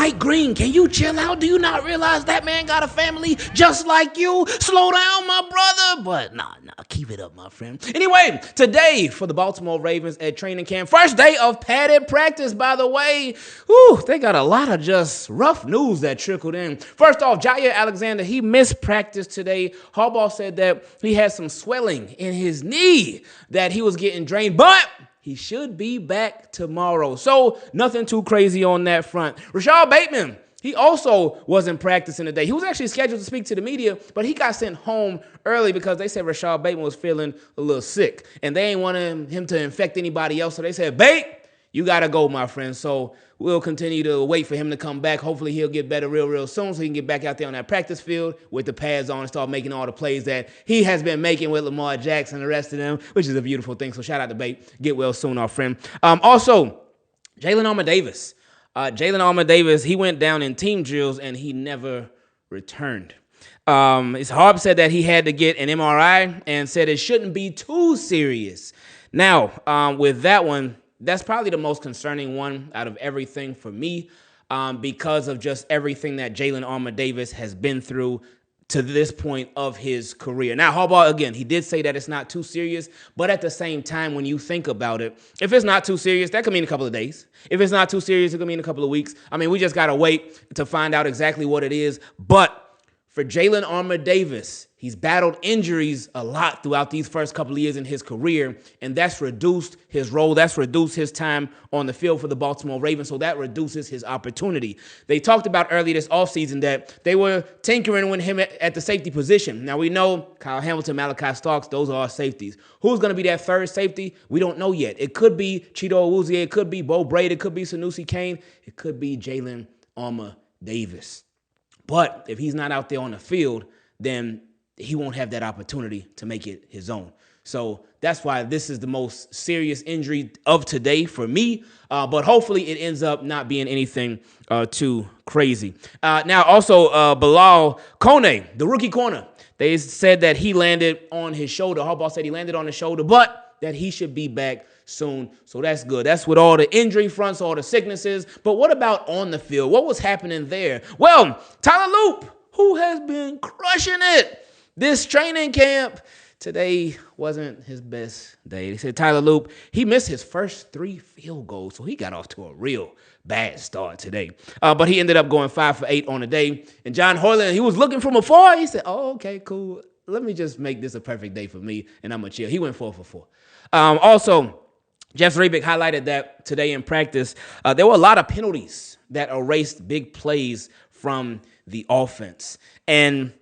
Mike Green, can you chill out? Do you not realize that man got a family just like you? Slow down, my brother. But nah, keep it up, my friend. Anyway, today for the Baltimore Ravens at training camp, first day of padded practice, by the way. Whew, they got a lot of just rough news that trickled in. First off, Jaire Alexander, he missed practice today. Harbaugh said that he had some swelling in his knee, that he was getting drained, but he should be back tomorrow. So nothing too crazy on that front. Rashod Bateman, he also wasn't practicing today. He was actually scheduled to speak to the media, but he got sent home early because they said Rashod Bateman was feeling a little sick, and they ain't wanting him to infect anybody else. So they said, Bate, you got to go, my friend. So we'll continue to wait for him to come back. Hopefully he'll get better real soon so he can get back out there on that practice field with the pads on and start making all the plays that he has been making with Lamar Jackson and the rest of them, which is a beautiful thing. So shout out to Bate. Get well soon, our friend. Also, Jalyn Armor-Davis. Jalyn Armor-Davis, he went down in team drills and he never returned. It's Harb said that he had to get an MRI and said it shouldn't be too serious. Now, with that one, that's probably the most concerning one out of everything for me because of just everything that Jalyn Armor-Davis has been through to this point of his career. Now, Harbaugh, again, he did say that it's not too serious, but at the same time, when you think about it, if it's not too serious, that could mean a couple of days. If it's not too serious, it could mean a couple of weeks. I mean, we just got to wait to find out exactly what it is. But for Jalyn Armor-Davis, he's battled injuries a lot throughout these first couple of years in his career, and that's reduced his role. That's reduced his time on the field for the Baltimore Ravens, so that reduces his opportunity. They talked about earlier this offseason that they were tinkering with him at the safety position. Now, we know Kyle Hamilton, Malachi Starks, those are our safeties. Who's going to be that third safety? We don't know yet. It could be Cheeto Awuzie. It could be Bo Braid. It could be Sanusi Kane. It could be Jalyn Armor-Davis. But if he's not out there on the field, then he won't have that opportunity to make it his own. So that's why this is the most serious injury of today for me. But hopefully it ends up not being anything too crazy. Now, also, Bilhal Kone, the rookie corner, they said that he landed on his shoulder. Harbaugh said he landed on his shoulder, but that he should be back soon. So that's good. That's with all the injury fronts, all the sicknesses. But what about on the field? What was happening there? Well, Tyler Loop, who has been crushing it this training camp, today wasn't his best day. They said Tyler Loop, he missed his first 3 field goals, so he got off to a real bad start today. But he ended up going 5 for 8 on the day. And John Hoyland, he was looking from afar. He said, oh, okay, cool. Let me just make this a perfect day for me, and I'm going to chill. He went 4 for 4. Also, Jeff Zrebiec highlighted that today in practice, there were a lot of penalties that erased big plays from the offense. And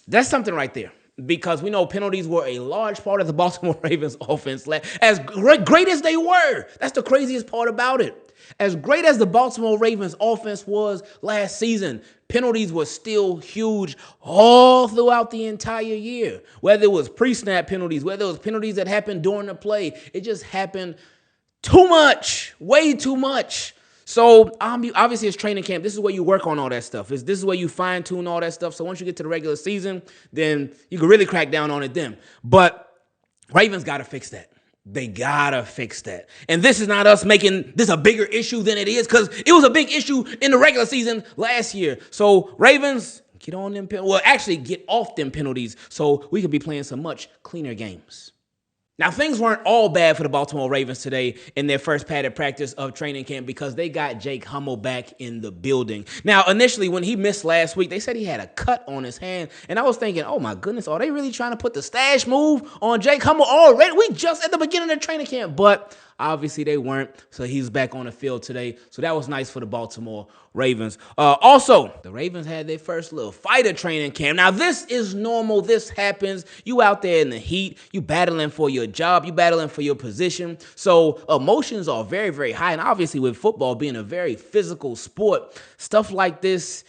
that's something right there, because we know penalties were a large part of the Baltimore Ravens offense. As great as they were, that's the craziest part about it. As great as the Baltimore Ravens offense was last season, penalties were still huge all throughout the entire year. Whether it was pre-snap penalties, whether it was penalties that happened during the play, it just happened too much, way too much. So obviously it's training camp. This is where you work on all that stuff. This is where you fine tune all that stuff. So once you get to the regular season, then you can really crack down on it then. But Ravens got to fix that. They got to fix that. And this is not us making this a bigger issue than it is, because it was a big issue in the regular season last year. So Ravens, get on them penalties. Well, actually get off them penalties so we could be playing some much cleaner games. Now, things weren't all bad for the Baltimore Ravens today in their first padded practice of training camp, because they got Jake Hummel back in the building. Now, initially, when he missed last week, they said he had a cut on his hand. And I was thinking, oh, my goodness, are they really trying to put the stash move on Jake Hummel already? We just at the beginning of training camp. But obviously, they weren't. So he's back on the field today. So that was nice for the Baltimore Ravens. Also, the Ravens had their first little fighter training camp. Now, this is normal. This happens. You out there in the heat. You battling for your job. You battling for your position. So emotions are very, very high. And obviously, with football being a very physical sport, stuff like this,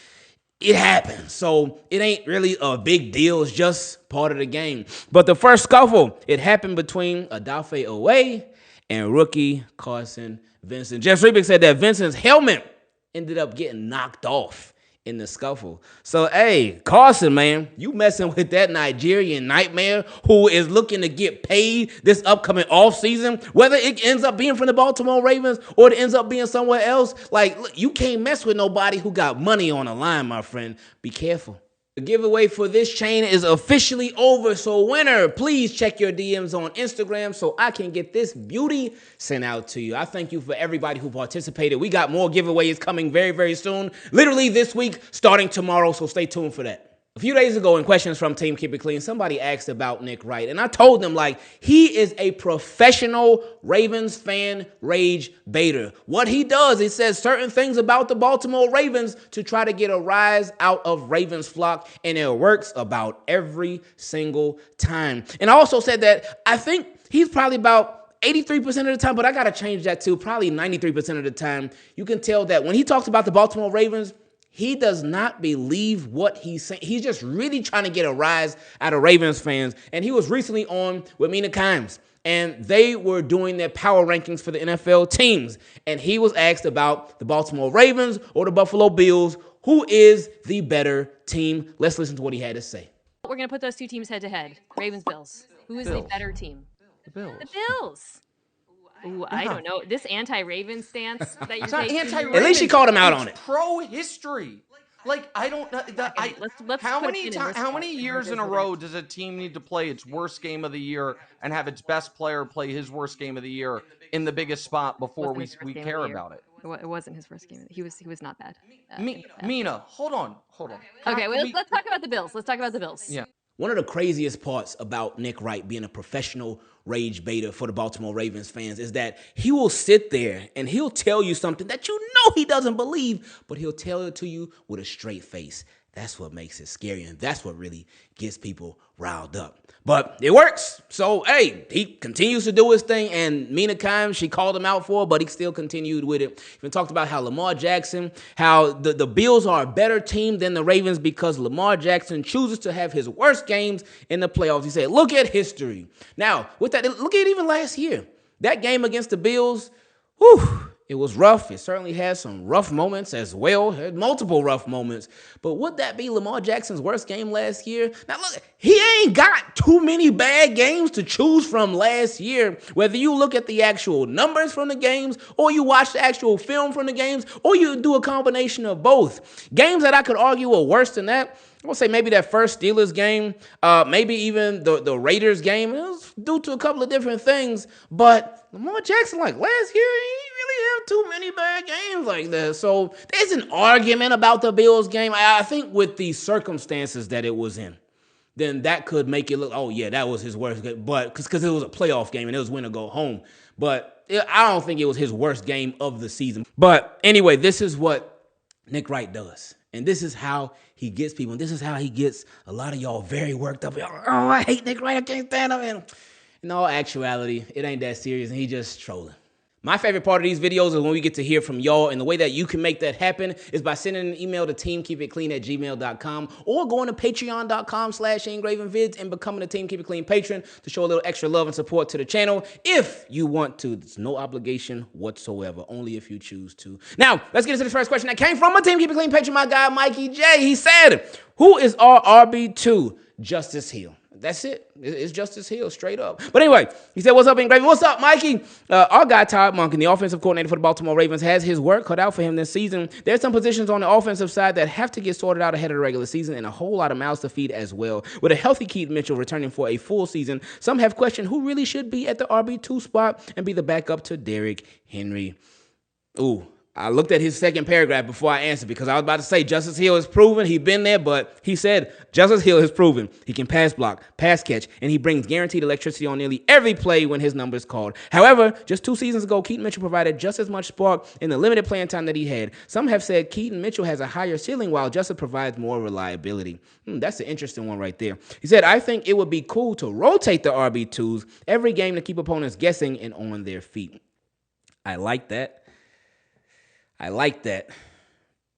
it happens. So it ain't really a big deal. It's just part of the game. But the first scuffle, it happened between Odafe Oweh and rookie Carson Vinson. Jeff Zrebiec said that Vinson's helmet ended up getting knocked off in the scuffle. So, hey, Carson, man, you messing with that Nigerian nightmare who is looking to get paid this upcoming offseason, whether it ends up being from the Baltimore Ravens or it ends up being somewhere else. Like, look, you can't mess with nobody who got money on the line, my friend. Be careful. The giveaway for this chain is officially over, so winner, please check your DMs on Instagram so I can get this beauty sent out to you. I thank you for everybody who participated. We got more giveaways coming very, very soon, literally this week, starting tomorrow, so stay tuned for that. A few days ago in questions from Team Keep It Clean, somebody asked about Nick Wright, and I told them, like, he is a professional Ravens fan rage baiter. What he does, he says certain things about the Baltimore Ravens to try to get a rise out of Ravens flock, and it works about every single time. And I also said that I think he's probably about 83% of the time, but I got to change that too, probably 93% of the time. You can tell that when he talks about the Baltimore Ravens, he does not believe what he's saying. He's just really trying to get a rise out of Ravens fans. And he was recently on with Mina Kimes, and they were doing their power rankings for the NFL teams. And he was asked about the Baltimore Ravens or the Buffalo Bills. Who is the better team? Let's listen to what he had to say. We're going to put those two teams head to head. Ravens, Bills. Who is the better team? The Bills. The Bills. Ooh, I don't know. This anti-Raven stance that you're taking. Anti-Raven. At least she called him out on it. Pro history. Like, I don't know. Let's how many years in a row does a team need to play its worst game of the year and have its best player play his worst game of the year in the biggest spot before we care about it? It wasn't his first game. He was not bad. Mina, hold on. Okay, let's talk about the Bills. Yeah. One of the craziest parts about Nick Wright being a professional rage baiter for the Baltimore Ravens fans is that he will sit there and he'll tell you something that you know he doesn't believe, but he'll tell it to you with a straight face. That's what makes it scary, and that's what really gets people riled up. But it works. So, hey, he continues to do his thing, and Mina Kimes, she called him out for it, but he still continued with it. Even talked about how Lamar Jackson, how the Bills are a better team than the Ravens because Lamar Jackson chooses to have his worst games in the playoffs. He said, look at history. Now, with that, look at even last year. That game against the Bills, whew, it was rough. It certainly had some rough moments as well. It had multiple rough moments. But would that be Lamar Jackson's worst game last year? Now, look, he ain't got too many bad games to choose from last year. Whether you look at the actual numbers from the games, or you watch the actual film from the games, or you do a combination of both. Games that I could argue were worse than that, I would say maybe that first Steelers game, maybe even the Raiders game. It was due to a couple of different things. But Lamar Jackson, like last year, he really have too many bad games like that. So there's an argument about the Bills game. I think with the circumstances that it was in, then that could make it look, oh yeah, that was his worst game. But because it was a playoff game and it was win or go home. But I don't think it was his worst game of the season. But anyway, this is what Nick Wright does. And this is how he gets people. And this is how he gets a lot of y'all very worked up. Oh, I hate Nick Wright. I can't stand him. And in all actuality, it ain't that serious. And he just trolling. My favorite part of these videos is when we get to hear from y'all, and the way that you can make that happen is by sending an email to teamkeepitclean@gmail.com or going to patreon.com/Ingravenvids and becoming a Team Keep It Clean patron to show a little extra love and support to the channel if you want to. There's no obligation whatsoever, only if you choose to. Now, let's get into this first question that came from a Team Keep It Clean patron, my guy Mikey J. He said, who is our RB2? Justice Hill. That's it. It's Justice Hill, straight up. But anyway, he said, what's up, Ingraven? What's up, Mikey? Our guy, Todd Monken, the offensive coordinator for the Baltimore Ravens, has his work cut out for him this season. There's some positions on the offensive side that have to get sorted out ahead of the regular season and a whole lot of mouths to feed as well. With a healthy Keaton Mitchell returning for a full season, some have questioned who really should be at the RB2 spot and be the backup to Derrick Henry. Ooh. I looked at his second paragraph before I answered because I was about to say Justice Hill has proven he's been there, but he said Justice Hill has proven he can pass block, pass catch, and he brings guaranteed electricity on nearly every play when his number is called. However, just 2 seasons ago, Keaton Mitchell provided just as much spark in the limited playing time that he had. Some have said Keaton Mitchell has a higher ceiling while Justice provides more reliability. That's an interesting one right there. He said, I think it would be cool to rotate the RB2s every game to keep opponents guessing and on their feet. I like that.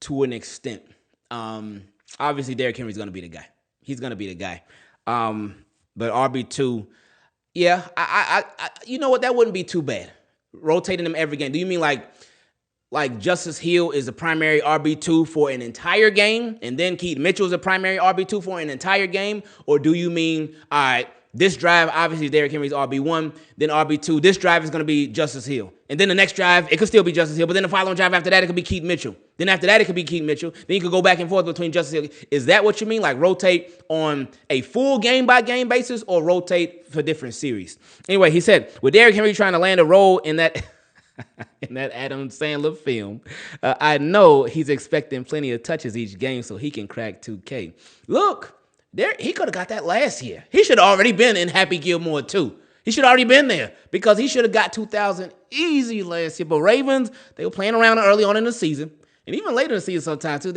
To an extent. Obviously, Derrick Henry's going to be the guy. He's going to be the guy. But RB2, yeah, I you know what? That wouldn't be too bad. Rotating them every game. Do you mean like like Justice Hill is the primary RB2 for an entire game, and then Keaton Mitchell is a primary RB2 for an entire game? Or do you mean, all right, this drive, obviously Derrick Henry's RB1, then RB2, this drive is going to be Justice Hill. And then the next drive, it could still be Justice Hill, but then the following drive after that, it could be Keaton Mitchell. Then after that, it could be Keaton Mitchell. Then you could go back and forth between Justice Hill. Is that what you mean? Like rotate on a full game-by-game basis or rotate for different series? Anyway, he said, with Derrick Henry trying to land a role in that in that Adam Sandler film, I know he's expecting plenty of touches each game so he can crack 2K. Look, he could have got that last year. He should have already been in Happy Gilmore 2. He should have already been there because he should have got 2,000 easy last year. But Ravens, they were playing around early on in the season, and even later in the season sometimes too.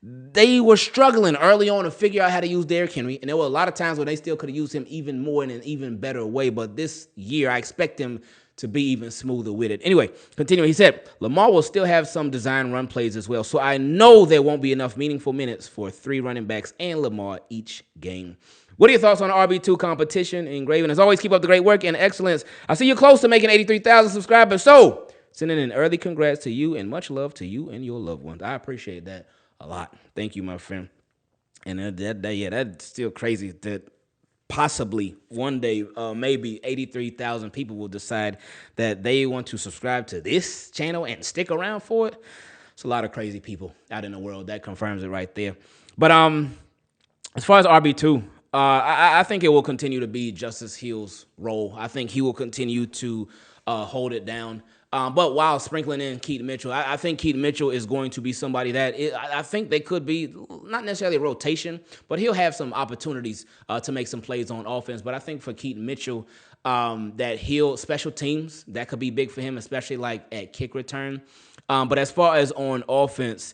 They were struggling early on to figure out how to use Derrick Henry, and there were a lot of times where they still could have used him even more in an even better way. But this year, I expect him to be even smoother with it. Anyway, continuing, he said, Lamar will still have some design run plays as well, so I know there won't be enough meaningful minutes for 3 running backs and Lamar each game. What are your thoughts on the RB2 competition? Ingraven, as always, keep up the great work and excellence. I see you're close to making 83,000 subscribers, so sending an early congrats to you and much love to you and your loved ones. I appreciate that a lot. Thank you, my friend. And that's still crazy that possibly one day, maybe 83,000 people will decide that they want to subscribe to this channel and stick around for it. It's a lot of crazy people out in the world. That confirms it right there. But as far as RB2, I think it will continue to be Justice Hill's role. I think he will continue to hold it down. But while sprinkling in Keaton Mitchell, I think Keaton Mitchell is going to be somebody that I think they could be not necessarily a rotation, but he'll have some opportunities to make some plays on offense. But I think for Keaton Mitchell, that he'll special teams, that could be big for him, especially like at kick return. But as far as on offense,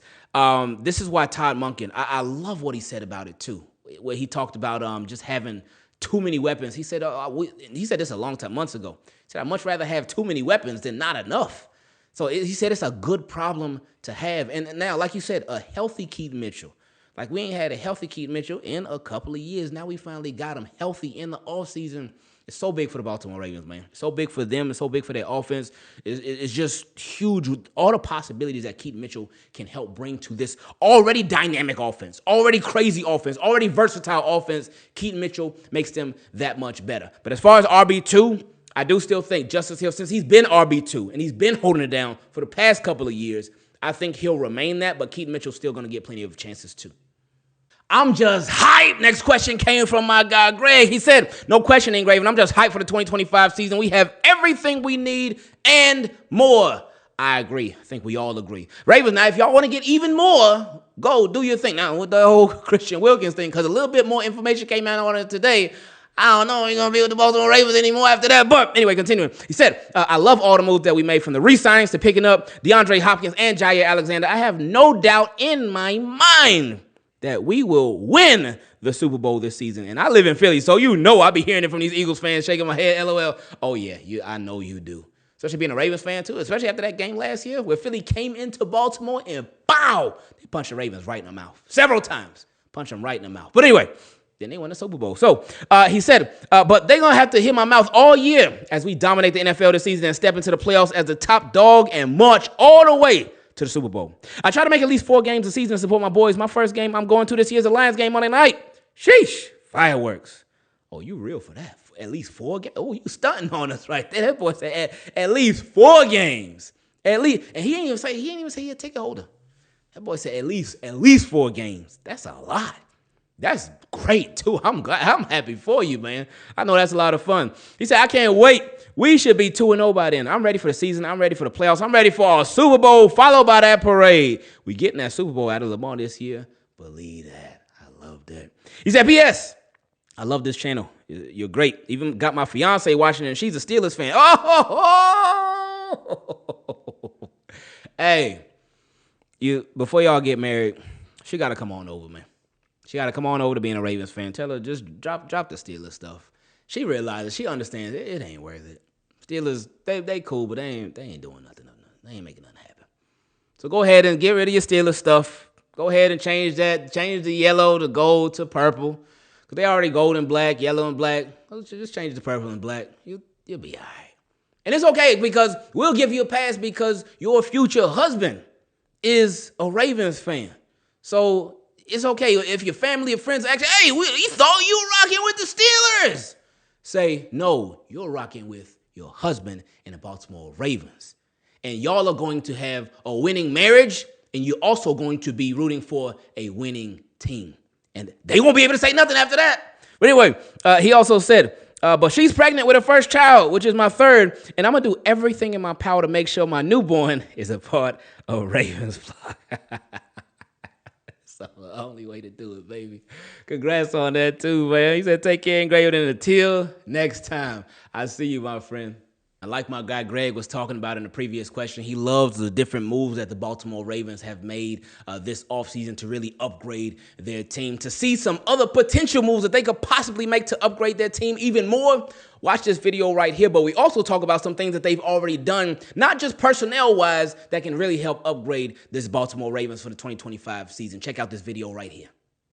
this is why Todd Monken, I love what he said about it too, where he talked about just having too many weapons. He said this a long time, months ago. He said, I'd much rather have too many weapons than not enough. So he said it's a good problem to have. And now, like you said, a healthy Keaton Mitchell. Like we ain't had a healthy Keaton Mitchell in a couple of years. Now we finally got him healthy in the offseason. It's so big for the Baltimore Ravens, man. It's so big for them. It's so big for their offense. It's just huge with all the possibilities that Keaton Mitchell can help bring to this already dynamic offense, already crazy offense, already versatile offense. Keaton Mitchell makes them that much better. But as far as RB2, I do still think Justice Hill, since he's been RB2 and he's been holding it down for the past couple of years, I think he'll remain that, but Keaton Mitchell's still going to get plenty of chances too. I'm just hyped. Next question came from my guy, Greg. He said, no question, Ingraven. I'm just hyped for the 2025 season. We have everything we need and more. I agree. I think we all agree. Ravens, now, if y'all want to get even more, go do your thing. Now, with the whole Christian Wilkins thing, because a little bit more information came out on it today, I don't know, ain't going to be with the Baltimore Ravens anymore after that. But anyway, continuing. He said, I love all the moves that we made from the re-signings to picking up DeAndre Hopkins and Jaire Alexander. I have no doubt in my mind that we will win the Super Bowl this season. And I live in Philly, so you know I be hearing it from these Eagles fans shaking my head, LOL. Oh, yeah, I know you do. Especially being a Ravens fan, too. Especially after that game last year where Philly came into Baltimore and, pow, they punched the Ravens right in the mouth. Several times. Punched them right in the mouth. But anyway, then they won the Super Bowl. So he said, but they're going to have to hit my mouth all year as we dominate the NFL this season and step into the playoffs as the top dog and march all the way to the Super Bowl. I try to make at least 4 games a season to support my boys. My first game I'm going to this year is the Lions game Monday night. Sheesh. Fireworks. Oh, you real for that. At least 4 games. Oh, you stunting on us right there. That boy said at least 4 games. At least. And he ain't even say he a ticket holder. That boy said at least 4 games. That's a lot. That's great, too. I'm happy for you, man. I know that's a lot of fun. He said, I can't wait. We should be 2-0 by then. I'm ready for the season. I'm ready for the playoffs. I'm ready for our Super Bowl, followed by that parade. We getting that Super Bowl out of Lamar this year. Believe that. I love that. He said, P.S. I love this channel. You're great. Even got my fiance watching it, and she's a Steelers fan. Oh! Hey, before y'all get married, she got to come on over, man. She got to come on over to being a Ravens fan. Tell her just drop the Steelers stuff. She realizes, she understands it ain't worth it. Steelers, they cool, but they ain't doing nothing. They ain't making nothing happen. So go ahead and get rid of your Steelers stuff. Go ahead and change the yellow, the gold to purple. Because they already gold and black, yellow and black. Just change the purple and black. You'll be all right. And it's okay because we'll give you a pass because your future husband is a Ravens fan. So it's okay if your family or friends actually, hey, we thought you were rocking with the Steelers. Say, no, you're rocking with your husband and the Baltimore Ravens. And y'all are going to have a winning marriage, and you're also going to be rooting for a winning team. And they won't be able to say nothing after that. But anyway, he also said, but she's pregnant with her first child, which is my third, and I'm going to do everything in my power to make sure my newborn is a part of Ravens flock. So the only way to do it, baby. Congrats on that, too, man. He said, take care, Ingravenvids, and until next time, I see you, my friend. And like my guy Greg was talking about in the previous question, he loves the different moves that the Baltimore Ravens have made this offseason to really upgrade their team. To see some other potential moves that they could possibly make to upgrade their team even more, watch this video right here. But we also talk about some things that they've already done, not just personnel-wise, that can really help upgrade this Baltimore Ravens for the 2025 season. Check out this video right here.